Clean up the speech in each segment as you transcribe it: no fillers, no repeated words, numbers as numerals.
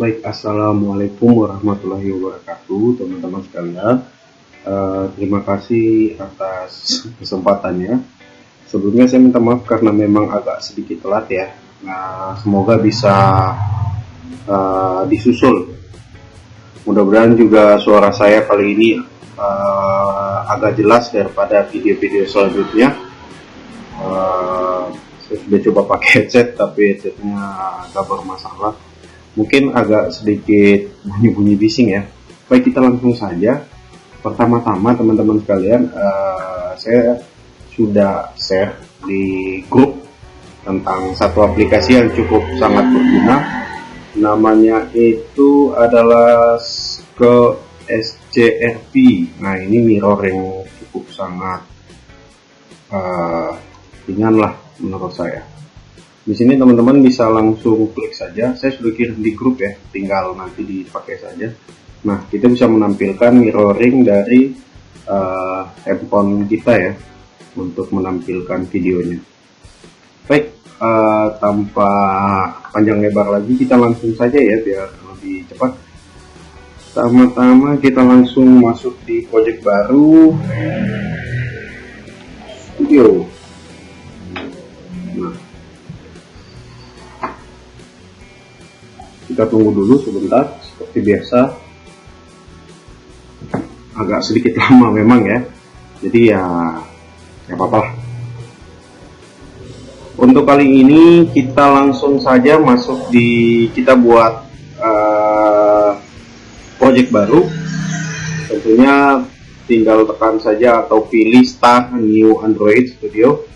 Baik, assalamualaikum warahmatullahi wabarakatuh, teman-teman sekalian. Terima kasih atas kesempatannya. Sebelumnya saya minta maaf karena memang agak sedikit telat ya. Nah, semoga bisa disusul. Mudah-mudahan juga suara saya kali ini agak jelas daripada video-video selanjutnya. Saya sudah coba pakai headset, tapi headsetnya agak bermasalah. Mungkin agak sedikit bunyi-bunyi bising ya. Baik, kita langsung saja. Pertama-tama teman-teman sekalian, saya sudah share di grup tentang satu aplikasi yang cukup sangat berguna. Namanya itu adalah ke SCRP. Nah, ini mirror yang cukup sangat ringan lah menurut saya. Di sini teman-teman bisa langsung klik saja. Saya sudah kirim di grup ya, tinggal nanti dipakai saja. Nah, kita bisa menampilkan mirroring dari handphone kita ya, untuk menampilkan videonya. Baik, tanpa panjang lebar lagi, kita langsung saja ya biar lebih cepat. Pertama-tama kita langsung masuk di project baru, studio. Nah, kita tunggu dulu sebentar, seperti biasa. Agak sedikit lama memang ya, jadi ya nggak apa-apa lah. Untuk kali ini kita langsung saja masuk kita buat project baru. Tentunya tinggal tekan saja atau pilih Start New Android Studio.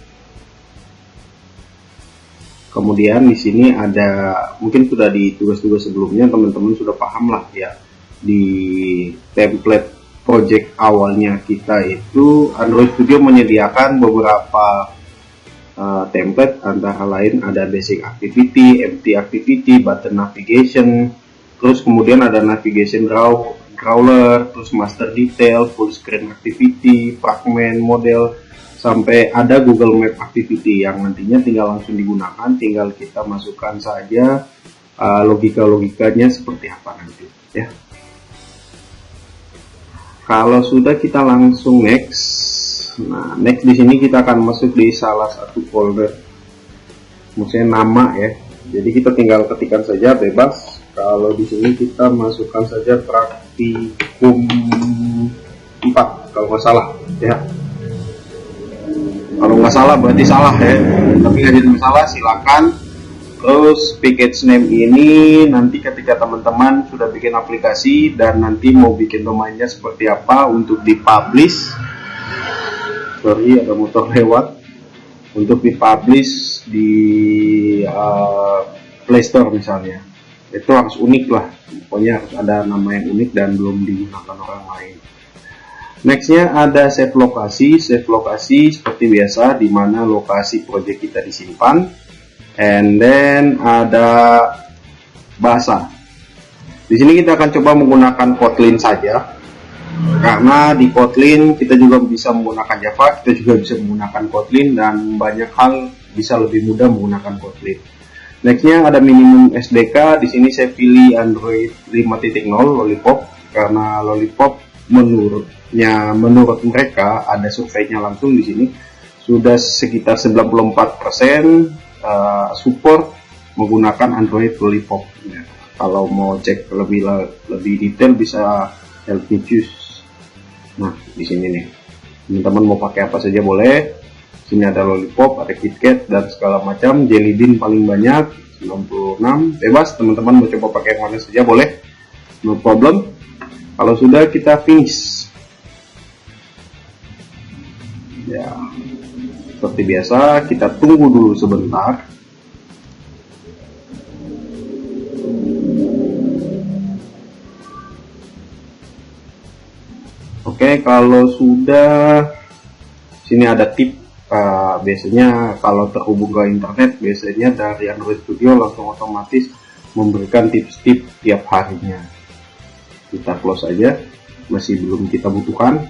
Kemudian di sini ada, mungkin sudah di tugas-tugas sebelumnya teman-teman sudah paham lah ya, di template project awalnya kita itu Android Studio menyediakan beberapa template, antara lain ada basic activity, empty activity, button navigation, terus kemudian ada navigation crawler, terus master detail, full screen activity, fragment model, sampai ada Google Map Activity yang nantinya tinggal langsung digunakan, tinggal kita masukkan saja logika-logikanya seperti apa nanti ya. Kalau sudah, kita langsung next. Nah, next di sini kita akan masuk di salah satu folder, maksudnya nama ya. Jadi kita tinggal ketikkan saja bebas. Kalau di sini kita masukkan saja praktikum 4 kalau nggak salah ya. Kalau nggak salah berarti salah ya, tapi nggak jadi masalah, silakan. Terus package name ini nanti ketika teman-teman sudah bikin aplikasi dan nanti mau bikin domainnya seperti apa untuk dipublish, sorry ada motor lewat, untuk dipublish di Play Store misalnya, itu harus unik lah, pokoknya harus ada nama yang unik dan belum digunakan orang lain. Nextnya ada save lokasi seperti biasa, di mana lokasi project kita disimpan. And then ada bahasa. Di sini kita akan coba menggunakan Kotlin saja, karena di Kotlin kita juga bisa menggunakan Java, kita juga bisa menggunakan Kotlin, dan banyak hal bisa lebih mudah menggunakan Kotlin. Nextnya ada minimum SDK. Di sini saya pilih Android 5.0 Lollipop, karena Lollipop menurut mereka, ada surveinya langsung di sini, sudah sekitar 94% support menggunakan Android Lollipop ya. Kalau mau cek lebih detail bisa help me choose. Nah, di sini nih, teman-teman mau pakai apa saja boleh. Sini ada Lollipop, ada KitKat dan segala macam. Jelly Bean paling banyak 96, bebas, teman-teman mau coba pakai yang mana saja boleh, no problem. Kalau sudah, kita finish ya. Seperti biasa, kita tunggu dulu sebentar. Oke, kalau sudah, sini ada tip. Biasanya kalau terhubung ke internet, biasanya dari Android Studio langsung otomatis memberikan tips-tips tiap harinya. Kita close aja, masih belum kita butuhkan.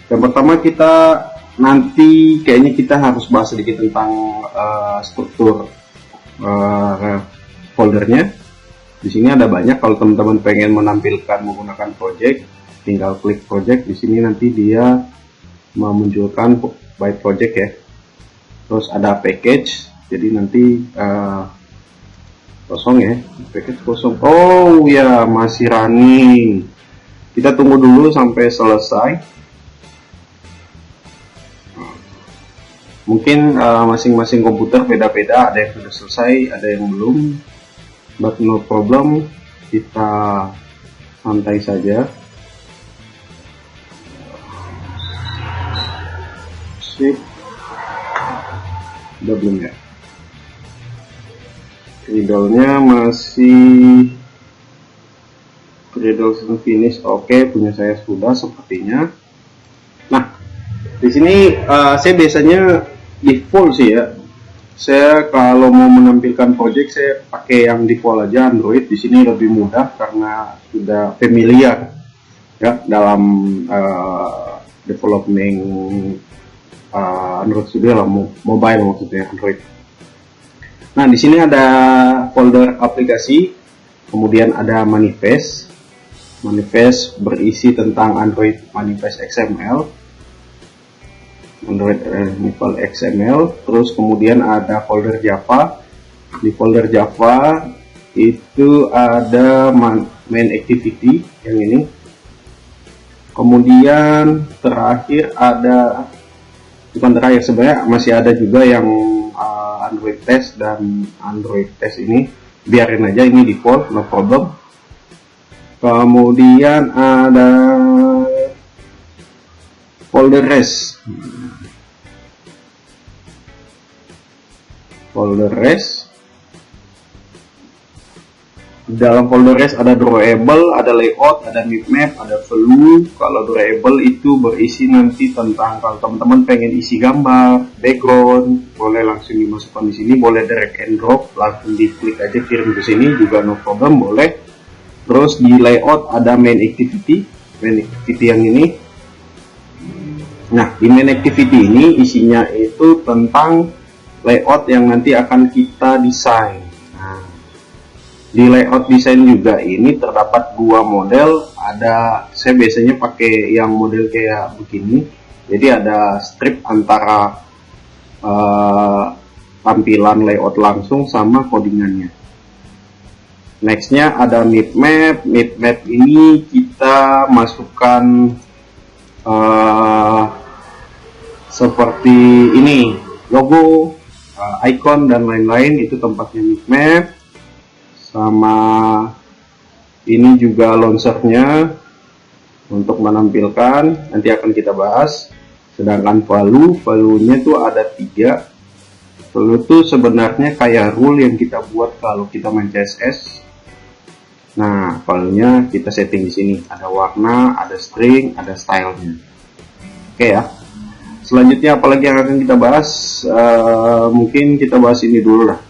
Yang pertama, kita nanti kayaknya kita harus bahas sedikit tentang struktur foldernya. Di sini ada banyak. Kalau teman-teman pengen menampilkan menggunakan project, tinggal klik project. Di sini nanti dia memunculkan by project ya. Terus ada package, jadi nanti kosong ya, package kosong. Oh ya, masih running. Kita tunggu dulu sampai selesai. Mungkin masing-masing komputer beda-beda, ada yang sudah selesai, ada yang belum. But no problem, kita santai saja. Sip. Udah belum ya? Cradle-nya masih Cradle finish. Oke, punya saya sudah sepertinya. Nah, di sini saya biasanya default sih ya. Saya kalau mau menampilkan project saya pakai yang default aja, Android. Di sini lebih mudah karena sudah familiar ya dalam development Android Studio lah, mobile maksudnya Android. Nah, di sini ada folder aplikasi, kemudian ada manifest. Manifest berisi tentang Android Manifest XML. Android Manifest XML, terus kemudian ada folder Java. Di folder Java itu ada main activity yang ini. Kemudian terakhir ada, bukan terakhir sebenarnya, masih ada juga yang Android test dan Android test ini biarin aja, ini default, no problem. Kemudian ada folder rest. Folder rest. Dalam folder rest ada drawable, ada layout, ada map, ada value. Kalau drawable itu berisi nanti tentang kalau teman-teman pengen isi gambar, background, boleh langsung dimasukkan di sini, boleh drag and drop, langsung diklik aja kirim ke sini juga no problem, boleh. Terus di layout ada main activity yang ini. Nah, di main activity ini isinya itu tentang layout yang nanti akan kita desain. Nah, di layout desain juga ini terdapat dua model. Ada, saya biasanya pakai yang model kayak begini. Jadi ada strip antara tampilan layout langsung sama codingannya. Nextnya ada map. Map ini kita masukkan seperti ini, logo, icon dan lain-lain, itu tempatnya map. Sama ini juga launchernya untuk menampilkan, nanti akan kita bahas. Sedangkan value-nya tuh ada 3. Value itu sebenarnya kayak rule yang kita buat kalau kita main CSS. Nah, value-nya kita setting di sini, ada warna, ada string, ada style-nya. Oke ya. Selanjutnya apalagi yang akan kita bahas? Mungkin kita bahas ini dulu lah.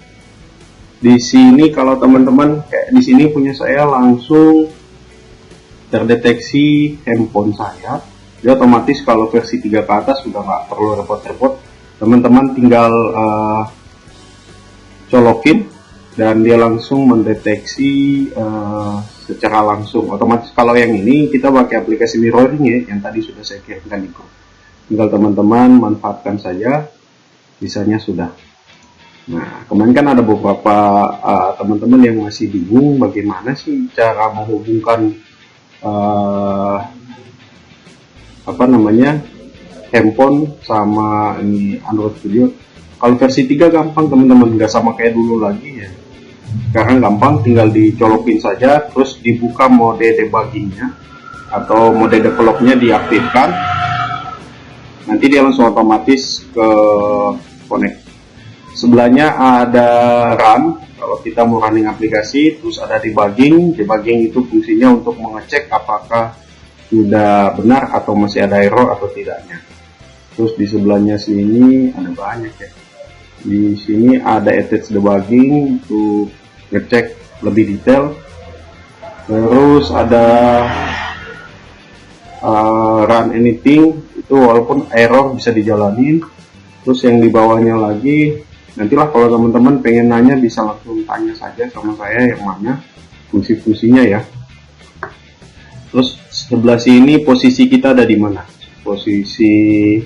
Di sini kalau teman-teman kayak di sini punya saya langsung terdeteksi handphone saya. Dia otomatis kalau versi 3 ke atas sudah nggak perlu repot-repot. Teman-teman tinggal colokin dan dia langsung mendeteksi secara langsung. Otomatis kalau yang ini kita pakai aplikasi mirroring ya, yang tadi sudah saya kirimkan di grup. Tinggal teman-teman manfaatkan saja, sisanya sudah. Nah, kemarin kan ada beberapa teman-teman yang masih bingung bagaimana sih cara menghubungkan handphone sama ini Android Studio. Kalau versi 3 gampang teman-teman, nggak sama kayak dulu lagi ya. Sekarang gampang, tinggal dicolokin saja, terus dibuka mode debuggingnya atau mode developnya diaktifkan. Nanti dia langsung otomatis ke connect. Sebelahnya ada run, kalau kita mau running aplikasi. Terus ada debugging. Debugging itu fungsinya untuk mengecek apakah sudah benar atau masih ada error atau tidaknya. Terus di sebelahnya sini ada banyak ya. Di sini ada attach debugging untuk ngecek lebih detail. Terus ada run anything, itu walaupun error bisa dijalanin. Terus yang di bawahnya lagi, nantilah kalau teman-teman pengen nanya bisa langsung tanya saja sama saya yang mana. fungsi-fungsinya ya. Terus sebelah sini posisi kita ada di mana, posisi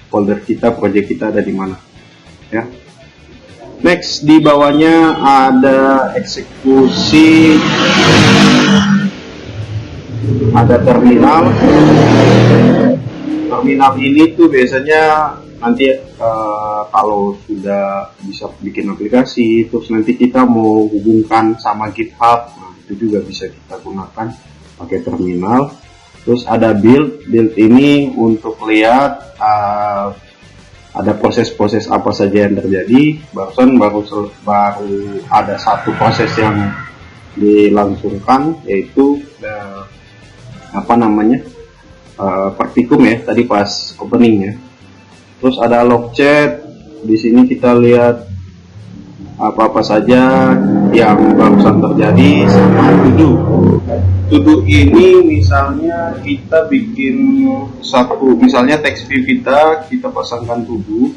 folder kita, project kita ada di mana ya. Next, di bawahnya ada eksekusi, ada terminal. Terminal ini tuh biasanya nanti kalau sudah bisa bikin aplikasi, terus nanti kita mau hubungkan sama GitHub, nah itu juga bisa kita gunakan pakai terminal. Terus ada build ini untuk lihat ada proses-proses apa saja yang terjadi. Barusan baru ada satu proses yang dilangsungkan, yaitu praktikum ya, tadi pas opening ya. Terus ada log chat, di sini kita lihat apa-apa saja yang barusan terjadi, sama to-do ini misalnya kita bikin satu, misalnya text view kita pasangkan to-do,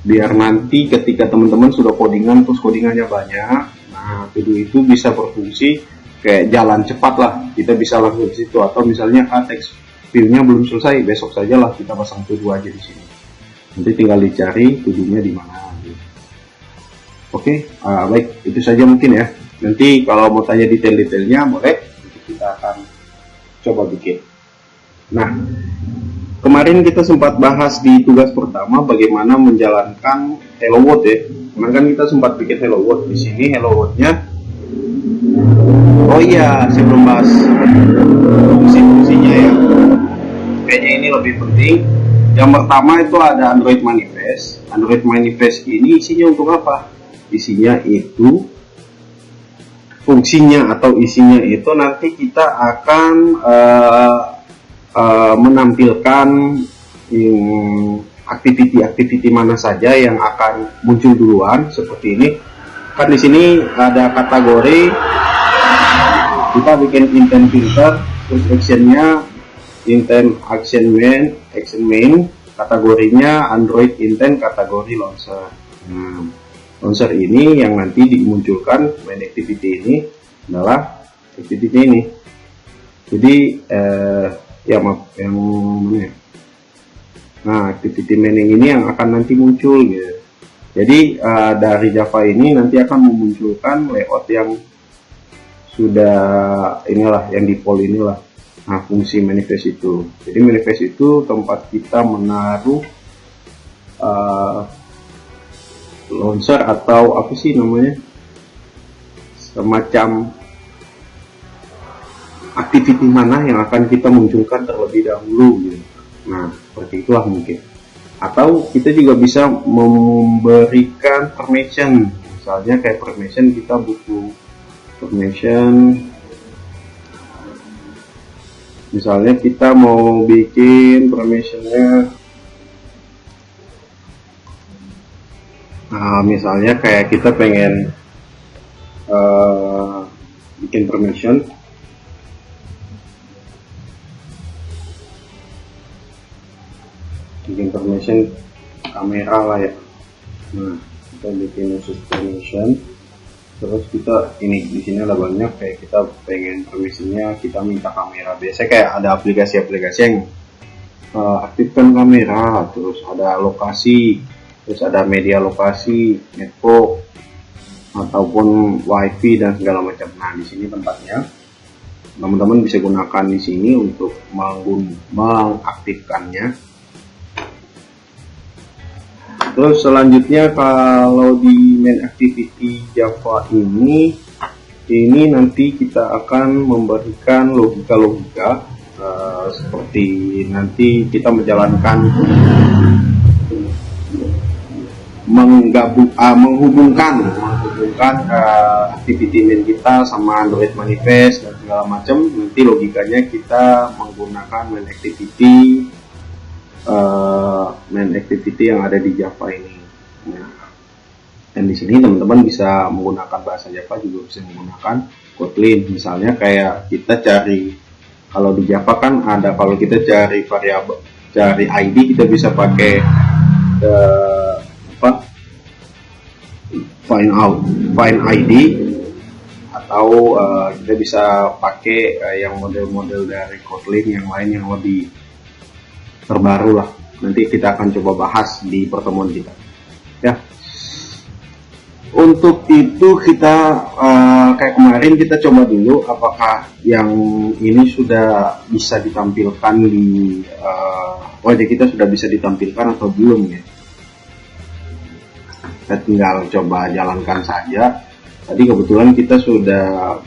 biar nanti ketika teman-teman sudah codingan terus codingannya banyak, nah to-do itu bisa berfungsi kayak jalan cepat lah, kita bisa langsung di situ. Atau misalnya text view-nya belum selesai, besok saja lah kita pasang to-do aja di sini, nanti tinggal dicari to-do-nya di mana. Oke, baik, itu saja mungkin ya. Nanti kalau mau tanya detail-detailnya boleh, kita akan coba bikin. Nah, kemarin kita sempat bahas di tugas pertama bagaimana menjalankan Hello World ya. Kemarin kan kita sempat bikin Hello World. Di sini Hello World-nya. Oh iya, saya belum bahas fungsi-fungsinya ya. Kayaknya ini lebih penting. Yang pertama itu ada Android Manifest. Android Manifest ini isinya untuk apa? Isinya itu, fungsinya atau isinya itu nanti kita akan menampilkan aktiviti mana saja yang akan muncul duluan, seperti ini. Kan di sini ada kategori, kita bikin intent filter, terus actionnya intent action main, kategorinya Android intent, kategori launcher. Launcher ini yang nanti dimunculkan main activity ini adalah activity ini. Jadi yang mana ya? Nah, activity main ini yang akan nanti muncul gitu. Jadi dari Java ini nanti akan memunculkan layout yang sudah inilah, yang default inilah. Nah, fungsi manifest itu. Jadi manifest itu tempat kita menaruh launcher atau apa sih namanya, semacam activity mana yang akan kita munculkan terlebih dahulu gitu. Nah, seperti itulah mungkin. Atau kita juga bisa memberikan permission, misalnya kayak permission, kita butuh permission, misalnya kita mau bikin permissionnya, misalnya kayak kita pengen bikin permission kamera lah ya. Nah, kita bikin khusus permission, terus kita ini di sini ada banyak, kayak kita pengen permissionnya kita minta kamera. Biasanya kayak ada aplikasi-aplikasi yang aktifkan kamera, terus ada lokasi, terus ada media lokasi, network, ataupun wifi dan segala macam. Nah, di sini tempatnya teman-teman bisa gunakan di sini untuk mengaktifkannya. Terus selanjutnya kalau di main activity Java ini nanti kita akan memberikan logika-logika seperti nanti kita menjalankan menghubungkan activity main kita sama Android Manifest dan segala macam. Nanti logikanya kita menggunakan main activity yang ada di Java ini. Nah, dan di sini teman-teman bisa menggunakan bahasa Java, juga bisa menggunakan Kotlin. Misalnya kayak kita cari, kalau di Java kan ada, kalau kita cari variabel, cari ID, kita bisa pakai find ID, atau kita bisa pakai yang model-model dari Kotlin yang lain yang lebih terbaru lah. Nanti kita akan coba bahas di pertemuan kita ya. Untuk itu kita kayak kemarin kita coba dulu apakah yang ini sudah bisa ditampilkan di wajah kita, sudah bisa ditampilkan atau belum ya. Kita tinggal coba jalankan saja. Tadi kebetulan kita sudah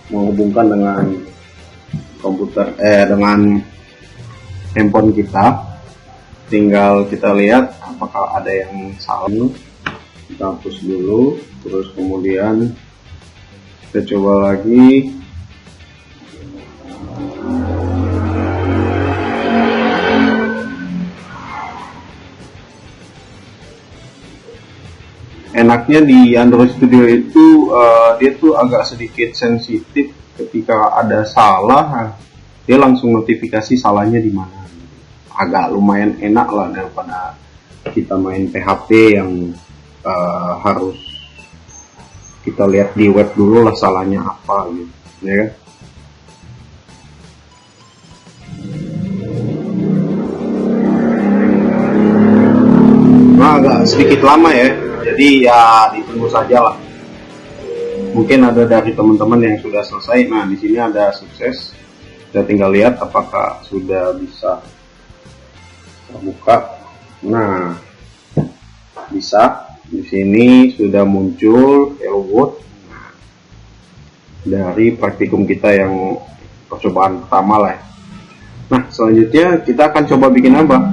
menghubungkan dengan komputer dengan handphone kita. Tinggal kita lihat apakah ada yang salah. Kita hapus dulu, terus kemudian kita coba lagi. Enaknya di Android Studio itu dia tuh agak sedikit sensitif. Ketika ada salah, dia langsung notifikasi salahnya di mana. Agak lumayan enak lah daripada kita main PHP yang harus kita lihat di web dulu lah salahnya apa gitu, ya kan? Nah, agak sedikit lama ya, jadi ya ditunggu saja lah. Mungkin ada dari teman-teman yang sudah selesai. Nah, di sini ada sukses. Kita tinggal lihat apakah sudah bisa terbuka. Nah, bisa. Di sini sudah muncul hello world dari praktikum kita yang percobaan pertama lah ya. Nah, selanjutnya kita akan coba bikin apa?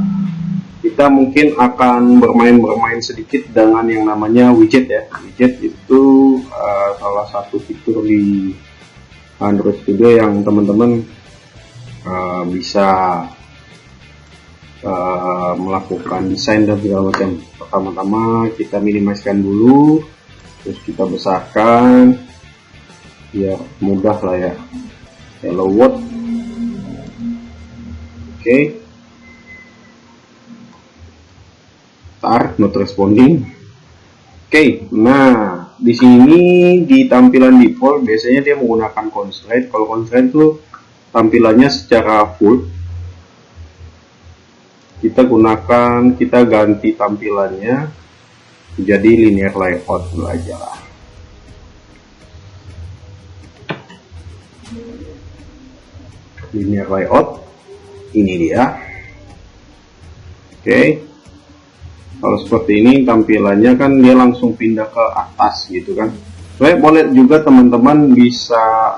Kita mungkin akan bermain sedikit dengan yang namanya widget ya. Widget itu salah satu fitur di Android Studio yang teman-teman bisa melakukan desain dan segala macam. Pertama-tama kita minimizekan dulu, terus kita besarkan biar mudah lah ya. Hello world. Oke. Start not responding. Oke. Nah, di sini di tampilan default biasanya dia menggunakan constraint. Kalau constraint itu tampilannya secara full. Kita ganti tampilannya jadi linear layout dulu aja lah. Linear layout ini dia. Oke. Kalau seperti ini tampilannya kan dia langsung pindah ke atas gitu kan. Saya boleh juga teman-teman bisa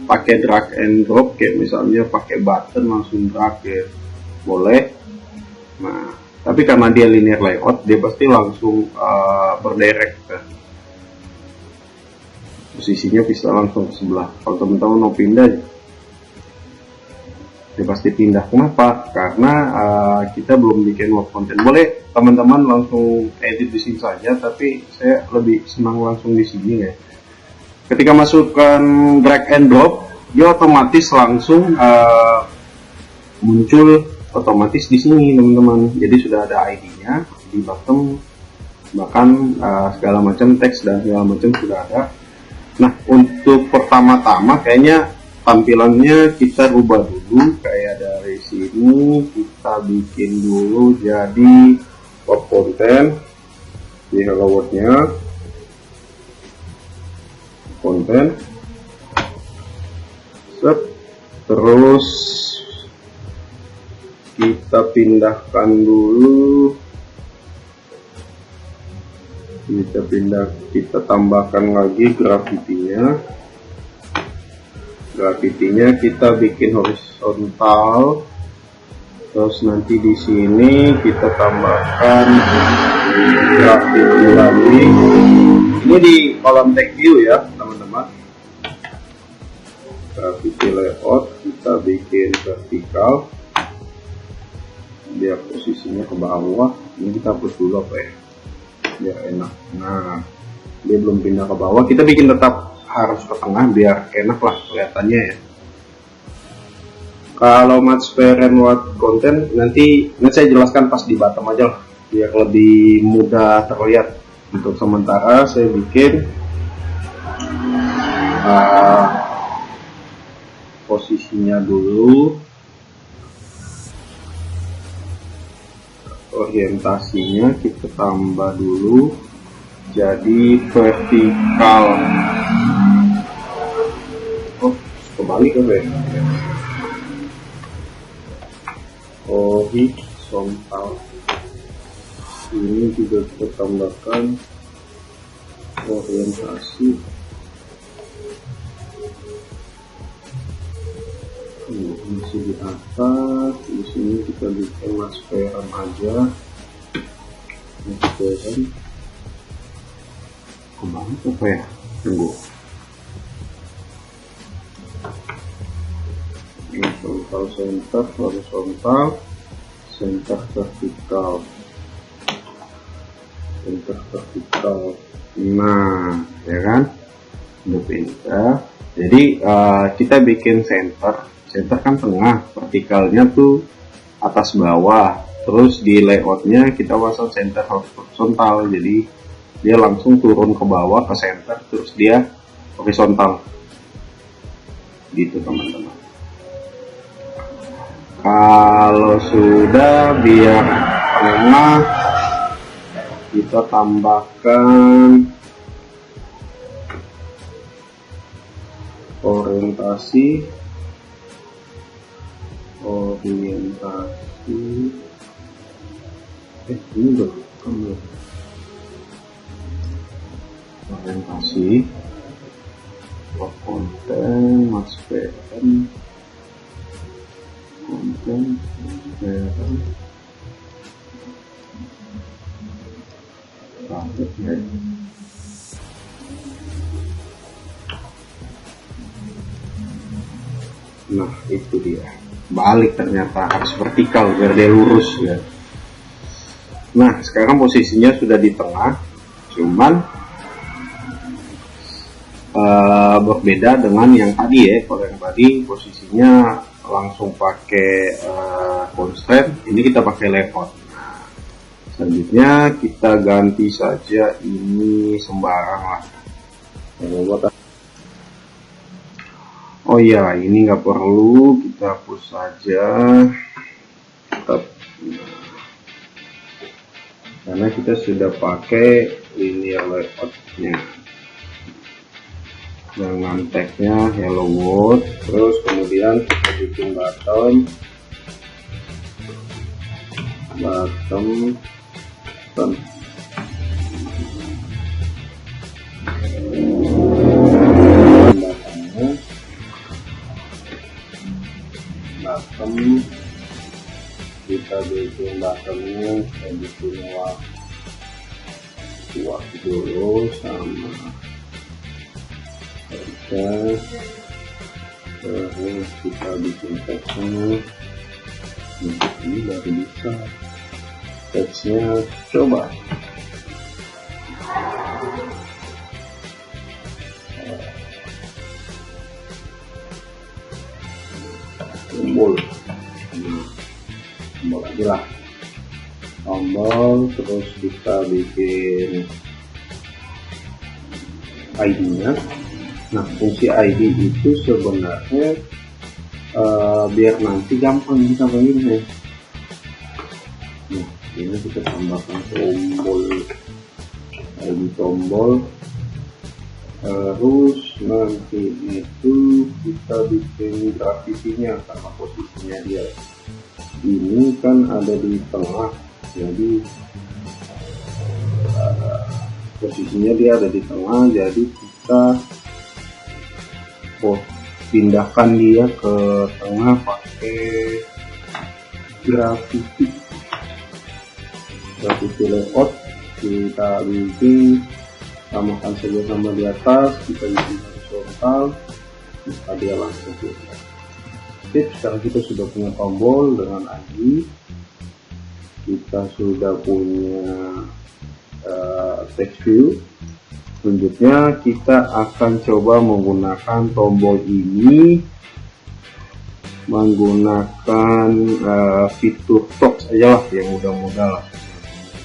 pakai drag and drop, kayak misalnya pakai button langsung drag ya, boleh. Nah, tapi karena dia linear layout, dia pasti langsung berdirect ke posisinya, bisa langsung ke sebelah. Kalau teman-teman mau pindah, dia pasti pindah. Kenapa? Karena kita belum bikin web content. Boleh teman-teman langsung edit di sini saja, tapi saya lebih senang langsung di sini ya. Ketika masukkan drag and drop, dia otomatis langsung muncul otomatis di sini teman-teman. Jadi sudah ada ID-nya di bottom, bahkan segala macam teks dan segala macam sudah ada. Nah, untuk pertama-tama kayaknya tampilannya kita rubah dulu. Kayak dari sini kita bikin dulu jadi web content di hello world-nya, konten set, terus kita pindahkan dulu, kita tambahkan lagi grafitinya kita bikin horizontal, terus nanti di sini kita tambahkan grafiti lagi. Ini di kolom tag view ya teman-teman. Grafiti layout kita bikin vertikal biar posisinya ke bawah. Ini kita hapus dulu apa ya, biar enak. Nah, dia belum pindah ke bawah, kita bikin tetap harus ke tengah biar enak lah kelihatannya ya. Kalau match parent web content nanti saya jelaskan pas di bottom aja lah, biar lebih mudah terlihat. Untuk sementara saya bikin posisinya dulu, orientasinya kita tambah dulu jadi vertikal. Oh, kebalik apa ya? Horizontal. Ini juga kita tambahkan orientasi. Masih di atas, di sini kita bikin masperan aja. Masperan kembali apa ya? Tunggu. Horizontal center, horizontal, center vertikal, center vertikal. Nah, ya kan? Udah pindah. Jadi kita bikin center kan tengah, vertikalnya tuh atas bawah, terus di layoutnya kita pasang center horizontal, jadi dia langsung turun ke bawah ke center, terus dia horizontal gitu teman-teman. Kalau sudah, biar tengah kita tambahkan orientasi ini udah orientasi konten masperan nah itu dia, balik ternyata harus vertikal biar dia lurus ya. Nah sekarang posisinya sudah di tengah, cuman berbeda dengan yang tadi ya. Kalau yang tadi posisinya langsung pakai constraint, ini kita pakai layout. Nah, selanjutnya kita ganti saja ini sembarang lah. Oh ya, ini nggak perlu, kita hapus saja. Karena kita sudah pakai linear layoutnya dengan tagnya hello world. Terus kemudian kita bikin bottom kita bikin bottomnya, kita bikin waktu dulu sama terus kita bikin teksnya. Ini baru bisa teksnya, coba tombol aja lah, tombol. Terus kita bikin ID-nya. Nah fungsi ID itu sebenarnya biar nanti gampang kita pengennya. Nah ini kita tambahkan tombol, ID tombol. Terus nanti itu kita bikin gravitinya, karena posisinya dia ini kan ada di tengah, jadi posisinya dia ada di tengah, jadi kita pindahkan dia ke tengah pakai gravity layout. Kita bikin samakan saja sama di atas, kita bikin horizontal, maka dia langsung pindah. Sekarang kita sudah punya tombol dengan ID, kita sudah punya text view. Selanjutnya kita akan coba menggunakan tombol ini, menggunakan fitur box aja lah, yang mudah-mudah lah.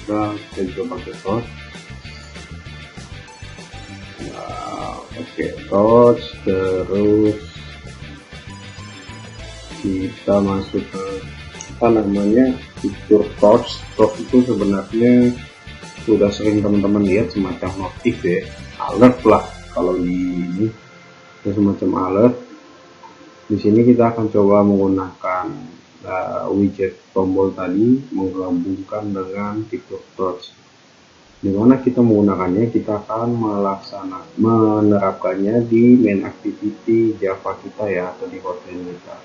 Kita coba pakai box. Oke, torch, terus kita masuk ke apa namanya fitur torch. Torch itu sebenarnya sudah sering teman-teman lihat semacam notif ya, alert lah kalau di ini, semacam alert. Di sini kita akan coba menggunakan widget tombol tadi, menggabungkan dengan fitur torch. Dimana kita menggunakannya, kita akan menerapkannya di main activity Java kita ya, atau di Kotlin kita.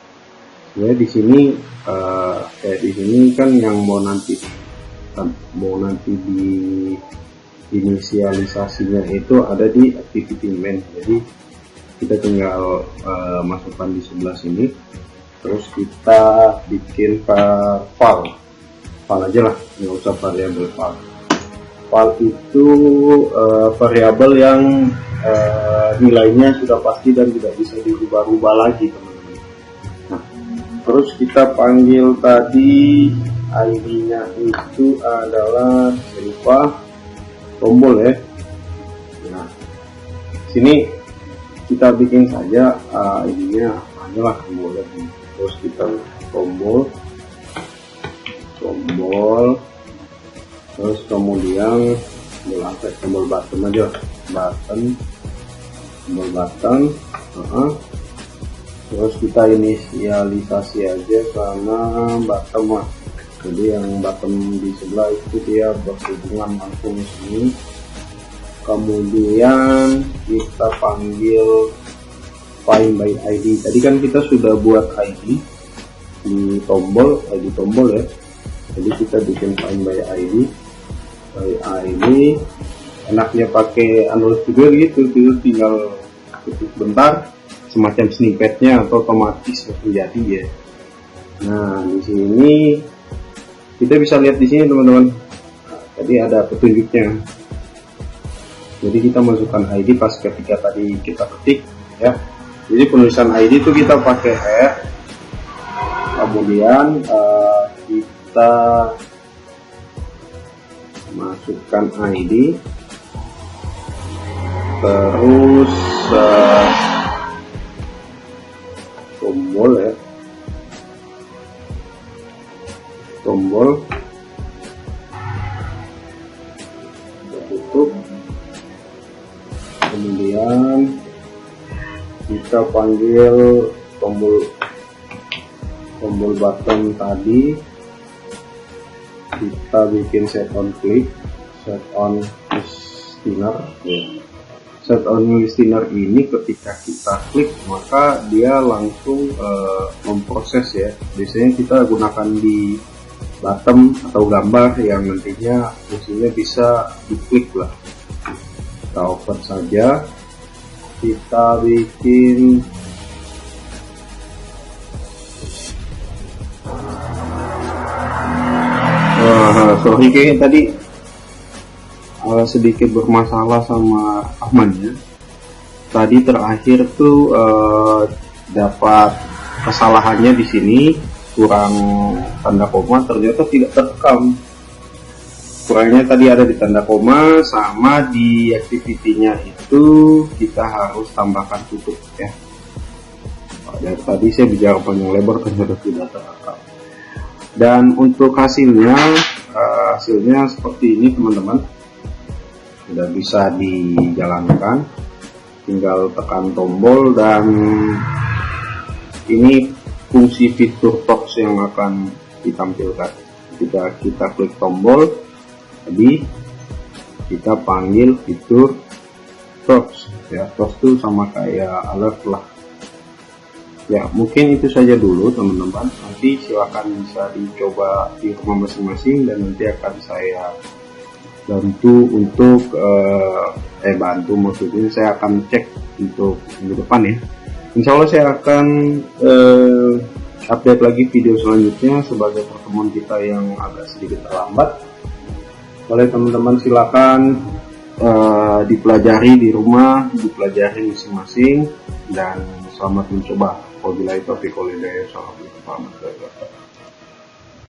Sebenarnya di sini kayak di sini kan yang mau nanti di inisialisasinya itu ada di activity main. Jadi kita tinggal masukkan di sebelah sini, terus kita bikin file aja lah, nggak usah variabel file. File itu variabel yang nilainya sudah pasti dan tidak bisa dirubah-rubah lagi, teman-teman. Nah, terus kita panggil tadi ID-nya itu adalah berupa tombol ya. Nah, sini kita bikin saja ID-nya adalah tombol. Terus kita tombol, terus kemudian angkat tombol button aja, tombol button. Terus kita inisialisasi aja sama button. Jadi yang button di sebelah itu dia berhubungan langsung di sini. Kemudian kita panggil find by ID. Tadi kan kita sudah buat ID di tombol, ID tombol ya. Jadi kita bikin find by ID. Enaknya pakai Android Studio gitu, tinggal ketik bentar, semacam snippetnya atau otomatis menjadi ya. Nah, di sini kita bisa lihat di sini teman-teman, tadi ada petunjuknya. Jadi kita masukkan ID pas ketika tadi kita ketik ya. Jadi penulisan ID itu kita pakai R, kemudian kita masukkan ID, terus tombol ya, tombol tutup, kemudian kita panggil tombol button tadi, kita bikin set on click, set on listener ya. Set on listener ini ketika kita klik maka dia langsung memproses ya. Biasanya kita gunakan di button atau gambar yang nantinya fungsinya bisa diklik lah. Kita open saja, kita bikin sorry kayaknya tadi sedikit bermasalah sama Ahmad ya. Tadi terakhir tuh dapat kesalahannya di sini, kurang tanda koma, ternyata tidak terekam. Kurangnya tadi ada di tanda koma, sama di activity-nya itu kita harus tambahkan tutup ya. Dan tadi saya bicara panjang lebar ternyata tidak terekam. Dan untuk hasilnya seperti ini teman-teman, sudah bisa dijalankan, tinggal tekan tombol dan ini fungsi fitur torch yang akan ditampilkan. Ketika kita klik tombol tadi, kita panggil fitur torch ya. Torch itu sama kayak alert lah ya. Mungkin itu saja dulu teman-teman, nanti silakan bisa dicoba di rumah masing-masing dan nanti akan saya bantu untuk maksudnya saya akan cek untuk minggu depan ya. Insya Allah saya akan update lagi video selanjutnya sebagai pertemuan kita yang agak sedikit terlambat. Oleh teman-teman silakan dipelajari di rumah, dipelajari masing-masing, dan selamat mencoba. Wabillahi taufiq wal hidayah. Assalamualaikum warahmatullahi wabarakatuh.